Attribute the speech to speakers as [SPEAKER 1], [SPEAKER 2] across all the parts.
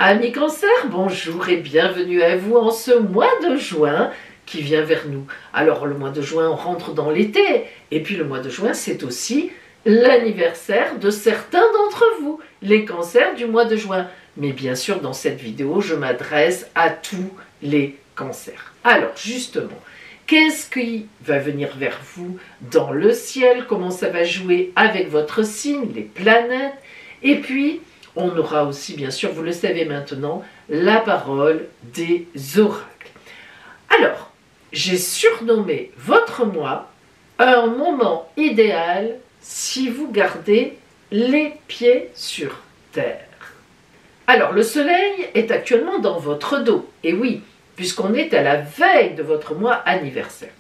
[SPEAKER 1] Amis Cancer, bonjour et bienvenue à vous en ce mois de juin qui vient vers nous. Alors le mois de juin, on rentre dans l'été et puis le mois de juin, c'est aussi l'anniversaire de certains d'entre vous, les cancers du mois de juin. Mais bien sûr, dans cette vidéo, je m'adresse à tous les cancers. Alors justement, qu'est-ce qui va venir vers vous dans le ciel? Comment ça va jouer avec votre signe, les planètes? Et puis, on aura aussi, bien sûr, vous le savez maintenant, la parole des oracles. Alors, j'ai surnommé votre mois un moment idéal si vous gardez les pieds sur terre. Alors, le soleil est actuellement dans votre dos, et oui, puisqu'on est à la veille de votre mois anniversaire.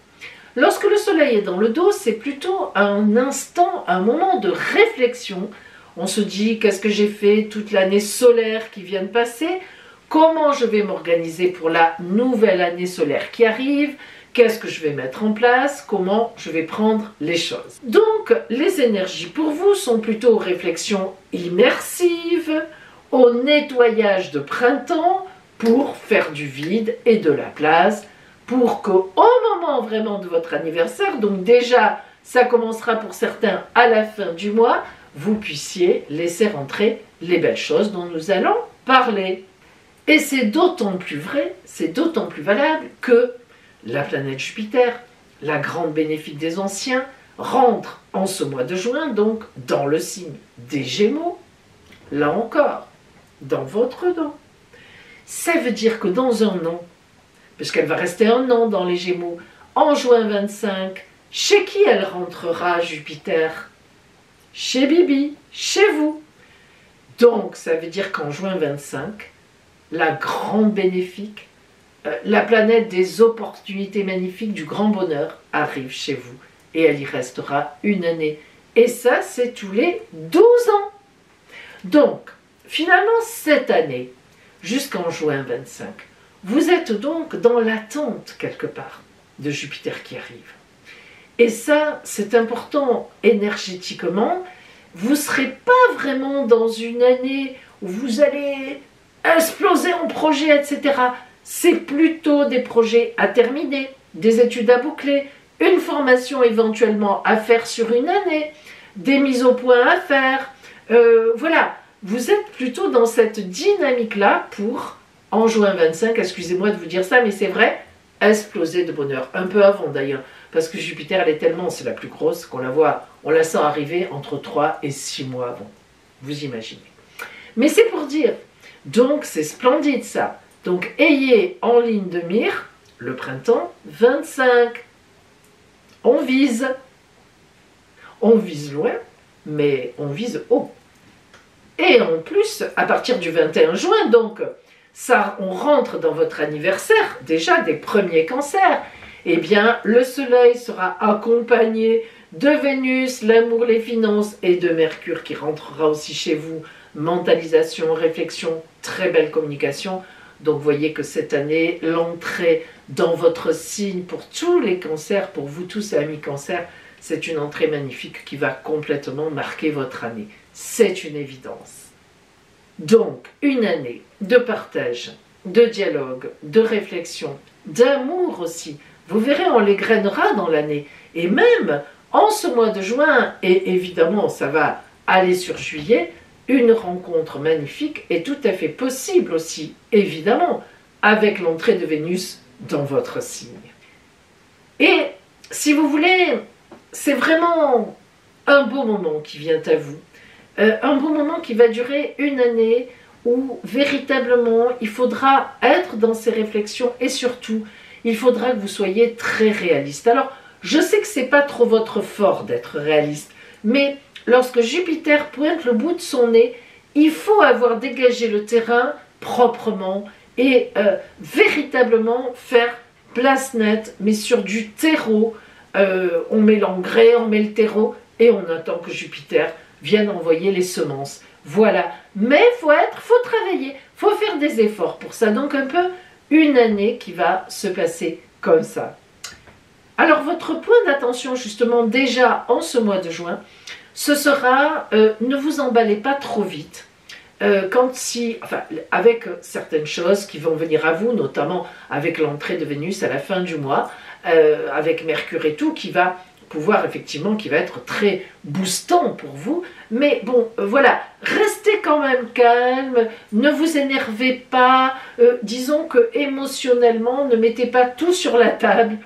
[SPEAKER 1] Lorsque le soleil est dans le dos, c'est plutôt un instant, un moment de réflexion. On se dit, qu'est-ce que j'ai fait toute l'année solaire qui vient de passer? Comment je vais m'organiser pour la nouvelle année solaire qui arrive? Qu'est-ce que je vais mettre en place? Comment je vais prendre les choses? Donc, les énergies pour vous sont plutôt aux réflexions immersives, au nettoyage de printemps pour faire du vide et de la place, pour qu'au moment vraiment de votre anniversaire, donc déjà, ça commencera pour certains à la fin du mois, vous puissiez laisser rentrer les belles choses dont nous allons parler. Et c'est d'autant plus vrai, c'est d'autant plus valable que la planète Jupiter, la grande bénéfique des anciens, rentre en ce mois de juin, donc dans le signe des Gémeaux, là encore, dans votre dos. Ça veut dire que dans un an, puisqu'elle va rester un an dans les Gémeaux, en juin 25, chez qui elle rentrera Jupiter? Chez Bibi, chez vous. Donc, ça veut dire qu'en juin 25, la grande bénéfique, la planète des opportunités magnifiques, du grand bonheur, arrive chez vous. Et elle y restera une année. Et ça, c'est tous les 12 ans. Donc, finalement, cette année, jusqu'en juin 25, vous êtes donc dans l'attente, quelque part, de Jupiter qui arrive. Et ça, c'est important énergétiquement. Vous ne serez pas vraiment dans une année où vous allez exploser en projet, etc. C'est plutôt des projets à terminer, des études à boucler, une formation éventuellement à faire sur une année, des mises au point à faire. Voilà, vous êtes plutôt dans cette dynamique-là pour, en juin 25, excusez-moi de vous dire ça, mais c'est vrai, exploser de bonheur. Un peu avant d'ailleurs. Parce que Jupiter, elle est tellement, c'est la plus grosse, qu'on la voit, on la sent arriver entre 3 et 6 mois avant. Vous imaginez. Mais c'est pour dire, donc c'est splendide ça. Donc ayez en ligne de mire le printemps 25. On vise loin, mais on vise haut. Et en plus, à partir du 21 juin, donc, ça, on rentre dans votre anniversaire, déjà des premiers cancers. Eh bien, le soleil sera accompagné de Vénus, l'amour, les finances, et de Mercure qui rentrera aussi chez vous. Mentalisation, réflexion, très belle communication. Donc, vous voyez que cette année, l'entrée dans votre signe pour tous les cancers, pour vous tous amis cancers, c'est une entrée magnifique qui va complètement marquer votre année. C'est une évidence. Donc, une année de partage, de dialogue, de réflexion, d'amour aussi. Vous verrez, on les grainera dans l'année. Et même en ce mois de juin, et évidemment ça va aller sur juillet, une rencontre magnifique est tout à fait possible aussi, évidemment, avec l'entrée de Vénus dans votre signe. Et si vous voulez, c'est vraiment un beau moment qui vient à vous. Un beau moment qui va durer une année où véritablement il faudra être dans ces réflexions et surtout il faudra que vous soyez très réaliste. Alors, je sais que ce n'est pas trop votre fort d'être réaliste, mais lorsque Jupiter pointe le bout de son nez, il faut avoir dégagé le terrain proprement et véritablement faire place nette, mais sur du terreau. On met l'engrais, on met le terreau et on attend que Jupiter vienne envoyer les semences. Voilà. Mais il faut travailler, il faut faire des efforts pour ça. Donc un peu une année qui va se passer comme ça. Alors votre point d'attention justement déjà en ce mois de juin, ce sera ne vous emballez pas trop vite. avec certaines choses qui vont venir à vous, notamment avec l'entrée de Vénus à la fin du mois, avec Mercure et tout, qui va pouvoir effectivement, qui va être très boostant pour vous. Mais bon, voilà, restez quand même calme, ne vous énervez pas, disons que émotionnellement, ne mettez pas tout sur la table.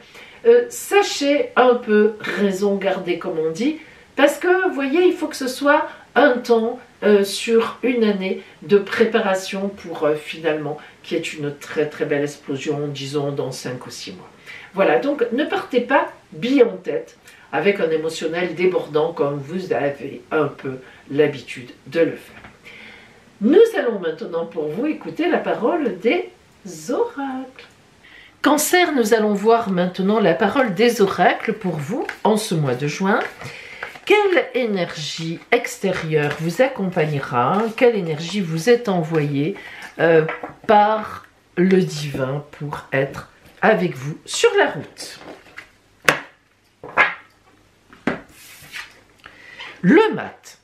[SPEAKER 1] Sachez un peu raison garder, comme on dit, parce que, vous voyez, il faut que ce soit un temps sur une année de préparation pour finalement qu'il y ait une très très belle explosion, disons, dans 5 ou 6 mois. Voilà, donc ne partez pas bille en tête avec un émotionnel débordant comme vous avez un peu l'habitude de le faire. Nous allons maintenant pour vous écouter la parole des oracles. Cancer, nous allons voir maintenant la parole des oracles pour vous en ce mois de juin. Quelle énergie extérieure vous accompagnera? Quelle énergie vous est envoyée par le divin pour être avec vous sur la route? Le mat.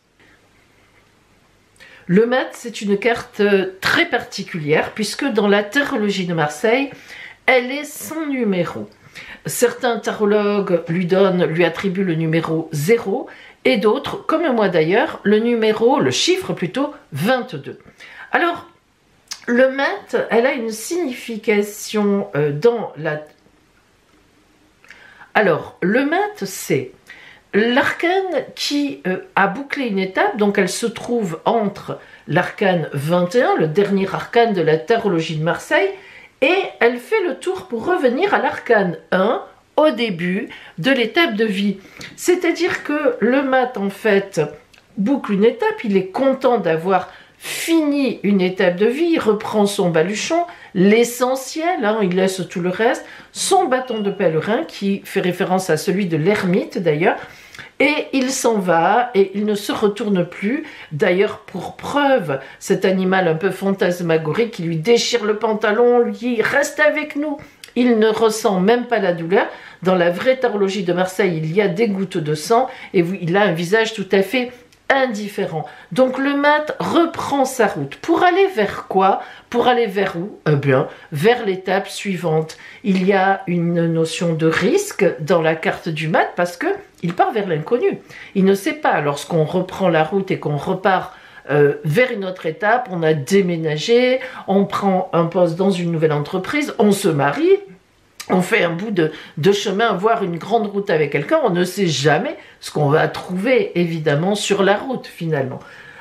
[SPEAKER 1] Le mat, c'est une carte très particulière puisque dans la tarologie de Marseille, elle est sans numéro. Certains tarologues lui attribuent le numéro 0 et d'autres, comme moi d'ailleurs, le chiffre plutôt 22. Alors, le mat, elle a une signification dans la... Alors, le mat, c'est l'arcane qui a bouclé une étape, donc elle se trouve entre l'arcane 21, le dernier arcane de la tarologie de Marseille, et elle fait le tour pour revenir à l'arcane 1 au début de l'étape de vie. C'est-à-dire que le mat, en fait, boucle une étape, il est content d'avoir fini une étape de vie, il reprend son baluchon, l'essentiel, il laisse tout le reste, son bâton de pèlerin, qui fait référence à celui de l'ermite d'ailleurs, et il s'en va et il ne se retourne plus. D'ailleurs, pour preuve, cet animal un peu fantasmagorique qui lui déchire le pantalon, lui dit « Reste avec nous !» Il ne ressent même pas la douleur. Dans la vraie tarologie de Marseille, il y a des gouttes de sang et il a un visage tout à fait indifférent. Donc le mat reprend sa route. Pour aller vers quoi? Pour aller vers où? Bien, vers l'étape suivante. Il y a une notion de risque dans la carte du mat parce que il part vers l'inconnu. Il ne sait pas. Lorsqu'on reprend la route et qu'on repart vers une autre étape, on a déménagé, on prend un poste dans une nouvelle entreprise, on se marie, on fait un bout de chemin, voire une grande route avec quelqu'un, on ne sait jamais ce qu'on va trouver évidemment sur la route finalement.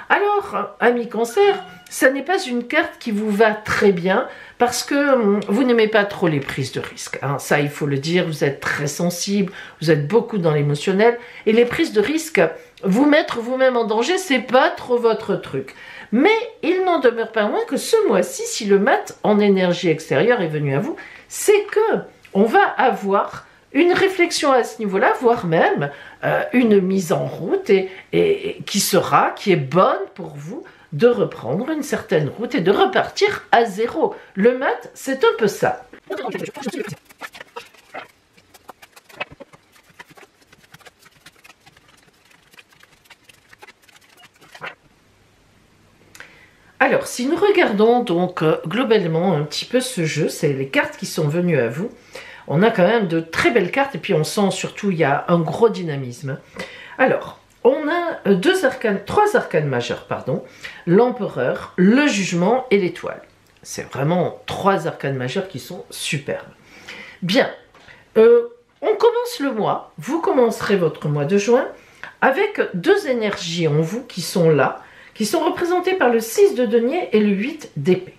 [SPEAKER 1] Alors, ami Cancer, ça n'est pas une carte qui vous va très bien parce que vous n'aimez pas trop les prises de risques. Ça, il faut le dire, vous êtes très sensible, vous êtes beaucoup dans l'émotionnel et les prises de risques, vous mettre vous-même en danger, c'est pas trop votre truc. Mais il n'en demeure pas moins que ce mois-ci, si le mat en énergie extérieure est venu à vous, c'est que on va avoir une réflexion à ce niveau-là, voire même une mise en route et qui est bonne pour vous de reprendre une certaine route et de repartir à zéro. Le mat, c'est un peu ça. Alors, si nous regardons donc globalement un petit peu ce jeu, c'est les cartes qui sont venues à vous. On a quand même de très belles cartes et puis on sent surtout il y a un gros dynamisme. Alors, on a trois arcanes majeurs, l'empereur, le jugement et l'étoile. C'est vraiment 3 arcanes majeurs qui sont superbes. Bien, on commence le mois, vous commencerez votre mois de juin avec 2 énergies en vous qui sont là, qui sont représentées par le 6 de denier et le 8 d'épée.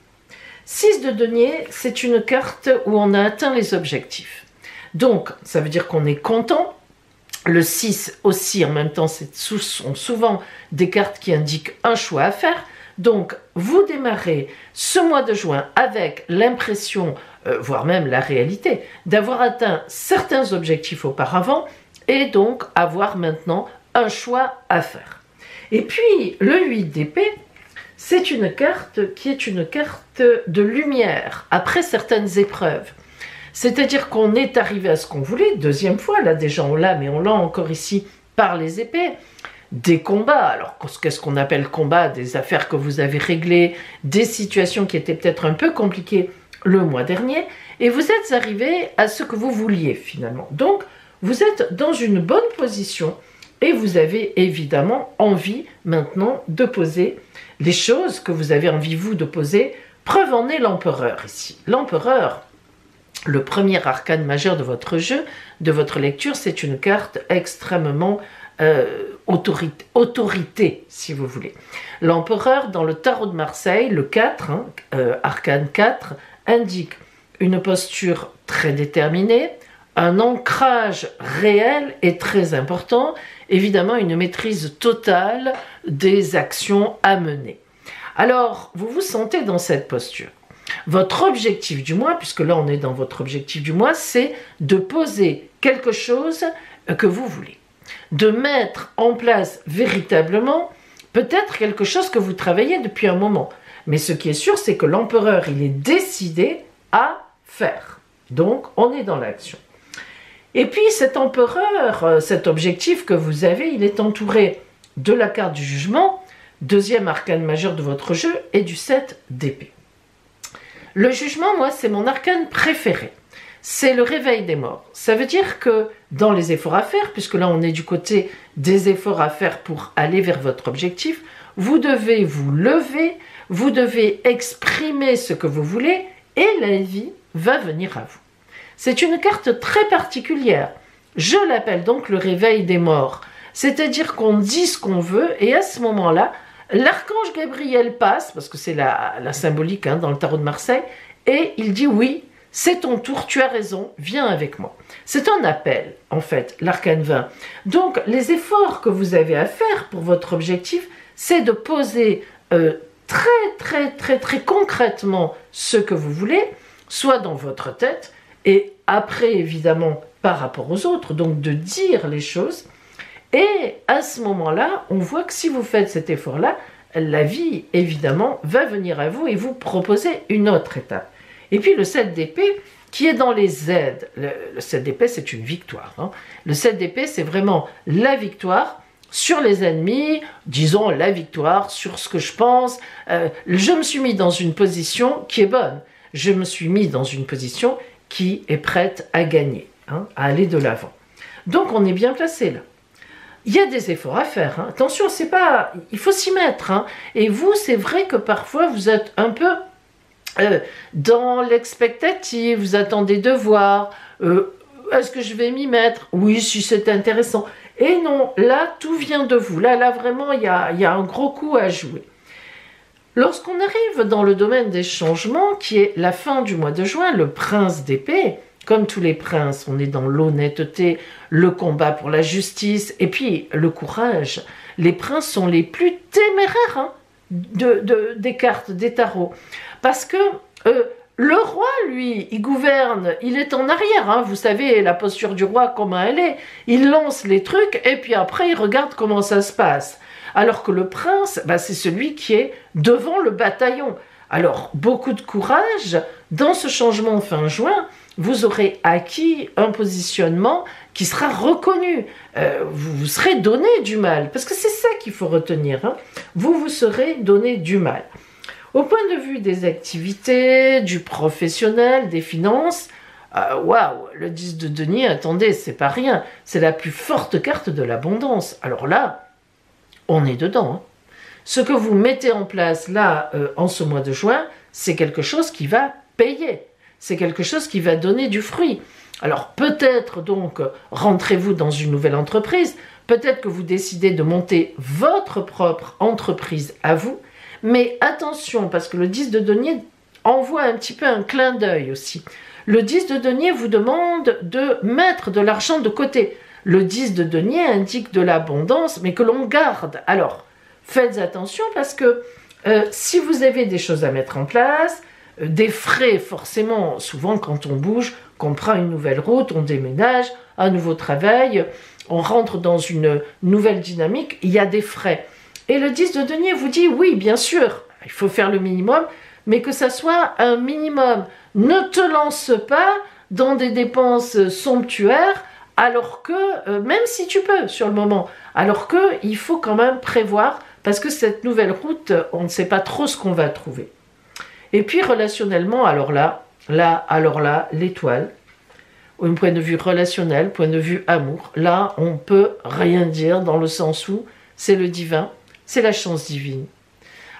[SPEAKER 1] 6 de denier, c'est une carte où on a atteint les objectifs. Donc, ça veut dire qu'on est content. Le 6 aussi, en même temps, sont souvent des cartes qui indiquent un choix à faire. Donc, vous démarrez ce mois de juin avec l'impression, voire même la réalité, d'avoir atteint certains objectifs auparavant et donc avoir maintenant un choix à faire. Et puis, le 8 d'épée, c'est une carte qui est une carte de lumière après certaines épreuves. C'est-à-dire qu'on est arrivé à ce qu'on voulait, deuxième fois, là déjà on l'a, mais on l'a encore ici par les épées. des combats. Alors, qu'est-ce qu'on appelle combat? Des affaires que vous avez réglées, des situations qui étaient peut-être un peu compliquées le mois dernier, et vous êtes arrivé à ce que vous vouliez finalement. Donc, vous êtes dans une bonne position et vous avez évidemment envie maintenant de poser les choses que vous avez envie, vous, de poser. Preuve en est l'empereur ici. L'empereur, le premier arcane majeur de votre jeu, de votre lecture, c'est une carte extrêmement autorité, si vous voulez. L'empereur, dans le tarot de Marseille, le 4, arcane 4, indique une posture très déterminée, un ancrage réel et très important, évidemment une maîtrise totale des actions à mener. Alors, vous vous sentez dans cette posture. Votre objectif du mois, puisque là on est dans votre objectif du mois, c'est de poser quelque chose que vous voulez. De mettre en place véritablement peut-être quelque chose que vous travaillez depuis un moment. Mais ce qui est sûr, c'est que l'empereur, il est décidé à faire. Donc, on est dans l'action. Et puis, cet empereur, cet objectif que vous avez, il est entouré de la carte du jugement, deuxième arcane majeur de votre jeu, et du 7 d'épée. Le jugement, moi, c'est mon arcane préféré. C'est le réveil des morts. Ça veut dire que dans les efforts à faire, puisque là on est du côté des efforts à faire pour aller vers votre objectif, vous devez vous lever, vous devez exprimer ce que vous voulez et la vie va venir à vous. C'est une carte très particulière. Je l'appelle donc le réveil des morts. C'est-à-dire qu'on dit ce qu'on veut et à ce moment-là, l'archange Gabriel passe, parce que c'est la symbolique dans le tarot de Marseille, et il dit oui, c'est ton tour, tu as raison, viens avec moi. C'est un appel, en fait, l'arcane 20. Donc, les efforts que vous avez à faire pour votre objectif, c'est de poser très concrètement ce que vous voulez, soit dans votre tête, et après, évidemment, par rapport aux autres, donc de dire les choses. Et à ce moment-là, on voit que si vous faites cet effort-là, la vie, évidemment, va venir à vous et vous proposer une autre étape. Et puis le 7 d'épée, qui est dans les aides. Le 7 d'épée, c'est une victoire. Le 7 d'épée, c'est vraiment la victoire sur les ennemis, disons la victoire sur ce que je pense. Je me suis mis dans une position qui est bonne. Je me suis mis dans une position qui est prête à gagner, à aller de l'avant. Donc on est bien placé là. Il y a des efforts à faire. Attention, c'est pas, il faut s'y mettre. Et vous, c'est vrai que parfois vous êtes un peu dans l'expectative, vous attendez de voir, est-ce que je vais m'y mettre? Oui, si c'est intéressant. Et non, là, tout vient de vous. Là vraiment, il y a un gros coup à jouer. Lorsqu'on arrive dans le domaine des changements, qui est la fin du mois de juin, le prince d'épée, comme tous les princes, on est dans l'honnêteté, le combat pour la justice, et puis le courage. Les princes sont les plus téméraires des cartes, des tarots. Parce que le roi, lui, il gouverne, il est en arrière. Vous savez, la posture du roi, comment elle est. Il lance les trucs et puis après, il regarde comment ça se passe. Alors que le prince, c'est celui qui est devant le bataillon. Alors, beaucoup de courage. Dans ce changement fin juin, vous aurez acquis un positionnement qui sera reconnu. Vous vous serez donné du mal. Parce que c'est ça qu'il faut retenir. Vous vous serez donné du mal. Au point de vue des activités, du professionnel, des finances, waouh, le 10 de denier, attendez, c'est pas rien. C'est la plus forte carte de l'abondance. Alors là, on est dedans. Ce que vous mettez en place là, en ce mois de juin, c'est quelque chose qui va payer. C'est quelque chose qui va donner du fruit. Alors peut-être donc, rentrez-vous dans une nouvelle entreprise, peut-être que vous décidez de monter votre propre entreprise à vous, mais attention, parce que le 10 de denier envoie un petit peu un clin d'œil aussi. Le 10 de denier vous demande de mettre de l'argent de côté. Le 10 de denier indique de l'abondance, mais que l'on garde. Alors, faites attention parce que si vous avez des choses à mettre en place, des frais forcément, souvent quand on bouge, qu'on prend une nouvelle route, on déménage, un nouveau travail, on rentre dans une nouvelle dynamique, il y a des frais. Et le 10 de denier vous dit, oui, bien sûr, il faut faire le minimum, mais que ça soit un minimum. Ne te lance pas dans des dépenses somptuaires alors que, même si tu peux sur le moment, alors que il faut quand même prévoir, parce que cette nouvelle route, on ne sait pas trop ce qu'on va trouver. Et puis relationnellement, alors là, l'étoile, au point de vue relationnel, point de vue amour, là, on peut rien dire dans le sens où c'est le divin, c'est la chance divine.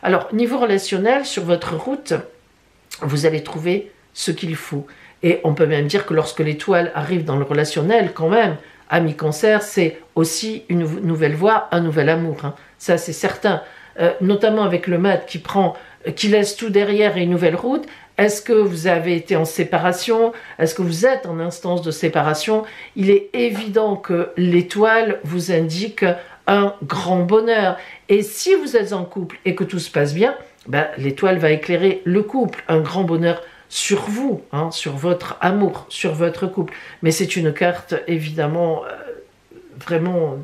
[SPEAKER 1] Alors, niveau relationnel, sur votre route, vous allez trouver ce qu'il faut. Et on peut même dire que lorsque l'étoile arrive dans le relationnel, quand même, ami cancer, c'est aussi une nouvelle voie, un nouvel amour. Hein. Ça, c'est certain. Notamment avec le mat qui laisse tout derrière et une nouvelle route. Est-ce que vous avez été en séparation? Est-ce que vous êtes en instance de séparation? Il est évident que l'étoile vous indique un grand bonheur. Et si vous êtes en couple et que tout se passe bien, ben, l'étoile va éclairer le couple, un grand bonheur sur vous, hein, sur votre amour, sur votre couple. Mais c'est une carte évidemment vraiment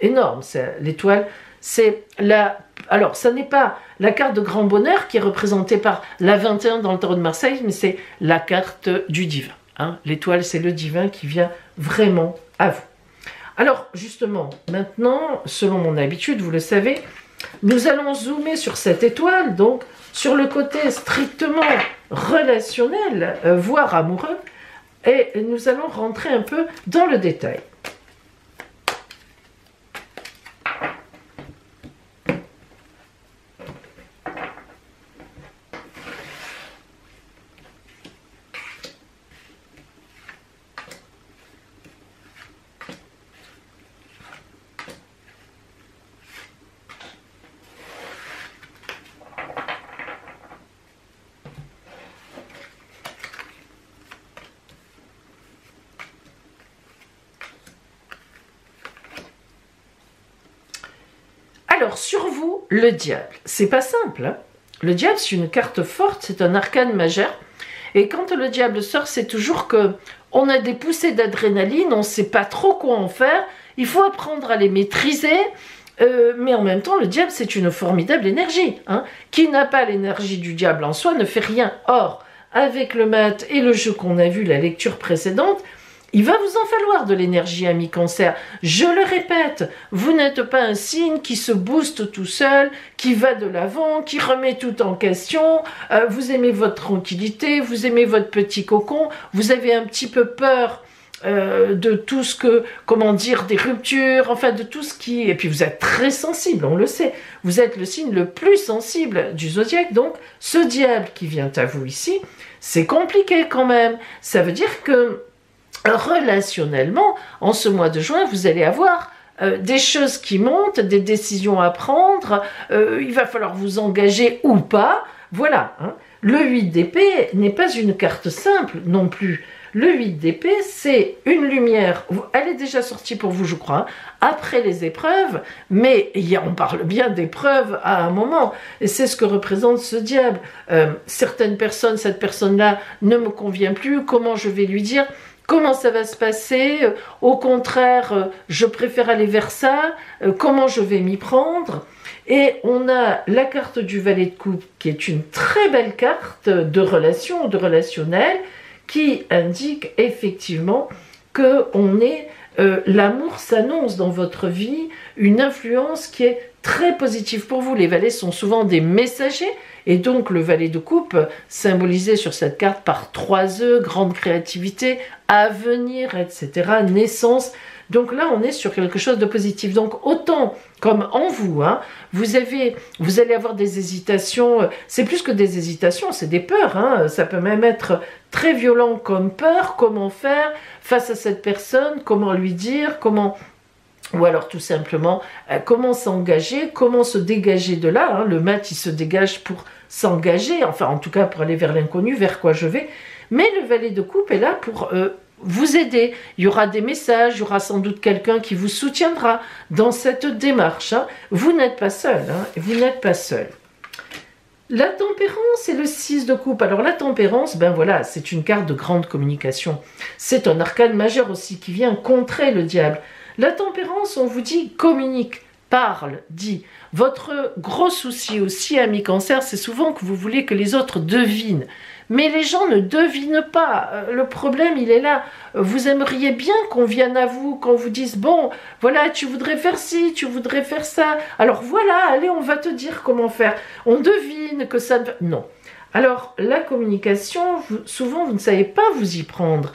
[SPEAKER 1] énorme. L'étoile, c'est la... Alors, ça n'est pas la carte de grand bonheur qui est représentée par la 21 dans le tarot de Marseille, mais c'est la carte du divin. Hein. L'étoile, c'est le divin qui vient vraiment à vous. Alors, justement, maintenant, selon mon habitude, vous le savez, nous allons zoomer sur cette étoile, donc sur le côté strictement relationnel, voire amoureux, et nous allons rentrer un peu dans le détail. Alors, sur vous, le diable. C'est pas simple. Hein. Le diable, c'est une carte forte, c'est un arcane majeur. Et quand le diable sort, c'est toujours que on a des poussées d'adrénaline, on ne sait pas trop quoi en faire. Il faut apprendre à les maîtriser. Mais en même temps, le diable, c'est une formidable énergie. Hein. Qui n'a pas l'énergie du diable en soi ne fait rien. Or, avec le mat et le jeu qu'on a vu, la lecture précédente, il va vous en falloir de l'énergie, ami cancer. Je le répète, vous n'êtes pas un signe qui se booste tout seul, qui va de l'avant, qui remet tout en question. Vous aimez votre tranquillité, vous aimez votre petit cocon, vous avez un petit peu peur de tout ce que, comment dire, des ruptures, enfin de tout ce qui... Et puis vous êtes très sensible, on le sait. Vous êtes le signe le plus sensible du zodiaque, donc ce diable qui vient à vous ici, c'est compliqué quand même. Ça veut dire que relationnellement, en ce mois de juin, vous allez avoir des choses qui montent, des décisions à prendre, il va falloir vous engager ou pas, voilà. Hein. Le 8 d'épée n'est pas une carte simple non plus. Le 8 d'épée, c'est une lumière, elle est déjà sortie pour vous, je crois, hein, après les épreuves, mais on parle bien d'épreuves à un moment, et c'est ce que représente ce diable. Certaines personnes, cette personne-là ne me convient plus, comment je vais lui dire ? Comment ça va se passer? Au contraire, je préfère aller vers ça. Comment je vais m'y prendre? Et on a la carte du valet de coupe, qui est une très belle carte de relation, de relationnel, qui indique effectivement que l'amour s'annonce dans votre vie, une influence qui est très positive pour vous. Les valets sont souvent des messagers, et donc le valet de coupe, symbolisé sur cette carte par 3 œufs, grande créativité, avenir, etc., naissance. Donc là, on est sur quelque chose de positif. Donc autant comme en vous, hein, vous allez avoir des hésitations, c'est plus que des hésitations, c'est des peurs. Hein, ça peut même être très violent comme peur, comment faire face à cette personne, comment lui dire, comment... Ou alors tout simplement, comment s'engager, comment se dégager de là. Hein. Le mat, il se dégage pour s'engager, enfin en tout cas pour aller vers l'inconnu, vers quoi je vais. Mais le valet de coupe est là pour vous aider. Il y aura des messages, il y aura sans doute quelqu'un qui vous soutiendra dans cette démarche. Hein. Vous n'êtes pas seul, hein. Vous n'êtes pas seul. La tempérance et le 6 de coupe. Alors la tempérance, ben voilà, c'est une carte de grande communication. C'est un arcane majeur aussi qui vient contrer le diable. La tempérance, on vous dit, communique, parle, dit. Votre gros souci aussi, ami cancer, c'est souvent que vous voulez que les autres devinent. mais les gens ne devinent pas. Le problème, il est là. Vous aimeriez bien qu'on vienne à vous, qu'on vous dise, bon, voilà, tu voudrais faire ci, tu voudrais faire ça. Alors voilà, allez, on va te dire comment faire. On devine que ça... Non. Alors, la communication, souvent, vous ne savez pas vous y prendre.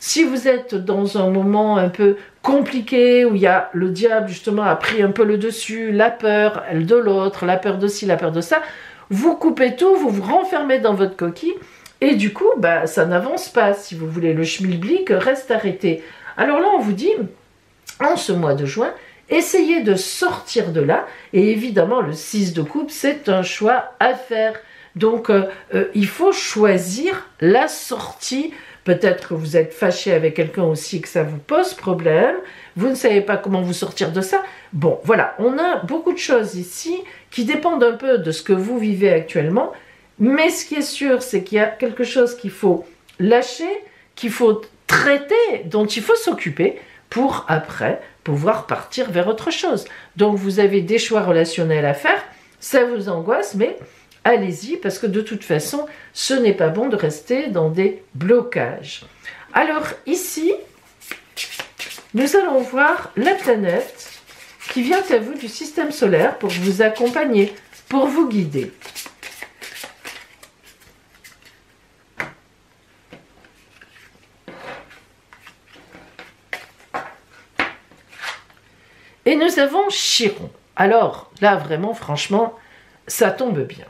[SPEAKER 1] Si vous êtes dans un moment un peu compliqué, où il y a le diable, justement, a pris un peu le dessus, la peur de l'autre, la peur de ci, la peur de ça, vous coupez tout, vous vous renfermez dans votre coquille, et du coup, ça n'avance pas, si vous voulez. Le schmilblick reste arrêté. Alors là, on vous dit, en ce mois de juin, essayez de sortir de là, et évidemment, le 6 de coupe, c'est un choix à faire. Donc, il faut choisir la sortie. Peut-être que vous êtes fâché avec quelqu'un aussi, que ça vous pose problème. Vous ne savez pas comment vous sortir de ça. Bon, voilà, on a beaucoup de choses ici qui dépendent un peu de ce que vous vivez actuellement. Mais ce qui est sûr, c'est qu'il y a quelque chose qu'il faut lâcher, qu'il faut traiter, dont il faut s'occuper pour après pouvoir partir vers autre chose. Donc, vous avez des choix relationnels à faire. Ça vous angoisse, mais... allez-y, parce que de toute façon, ce n'est pas bon de rester dans des blocages. Alors ici, nous allons voir la planète qui vient à vous du système solaire pour vous accompagner, pour vous guider. Et nous avons Chiron. Alors là, vraiment, franchement, ça tombe bien.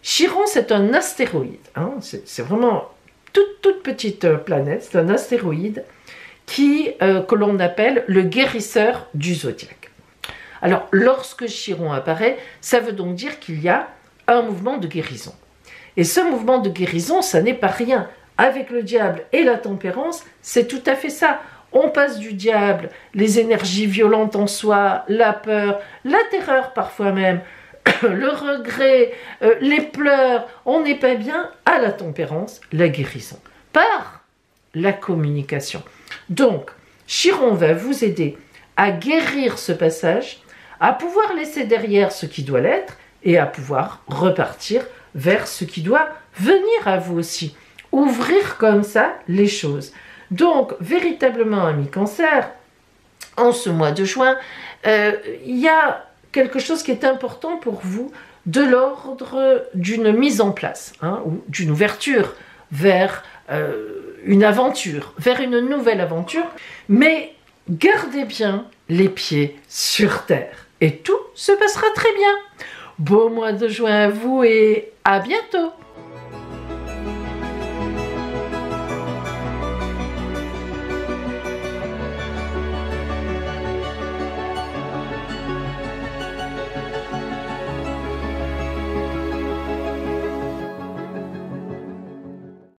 [SPEAKER 1] Chiron, c'est un astéroïde, hein, c'est vraiment toute petite planète, c'est un astéroïde que l'on appelle le guérisseur du zodiaque. Alors, lorsque Chiron apparaît, ça veut donc dire qu'il y a un mouvement de guérison. Et ce mouvement de guérison, ça n'est pas rien. Avec le diable et la tempérance, c'est tout à fait ça. On passe du diable, les énergies violentes en soi, la peur, la terreur parfois même, le regret, les pleurs, on n'est pas bien, à la tempérance, la guérison, par la communication. Donc, Chiron va vous aider à guérir ce passage, à pouvoir laisser derrière ce qui doit l'être et à pouvoir repartir vers ce qui doit venir à vous aussi. Ouvrir comme ça les choses. Donc, véritablement, ami Cancer, en ce mois de juin, il y a quelque chose qui est important pour vous, de l'ordre d'une mise en place, hein, ou d'une ouverture vers une aventure, vers une nouvelle aventure, mais gardez bien les pieds sur terre et tout se passera très bien. Beau mois de juin à vous et à bientôt!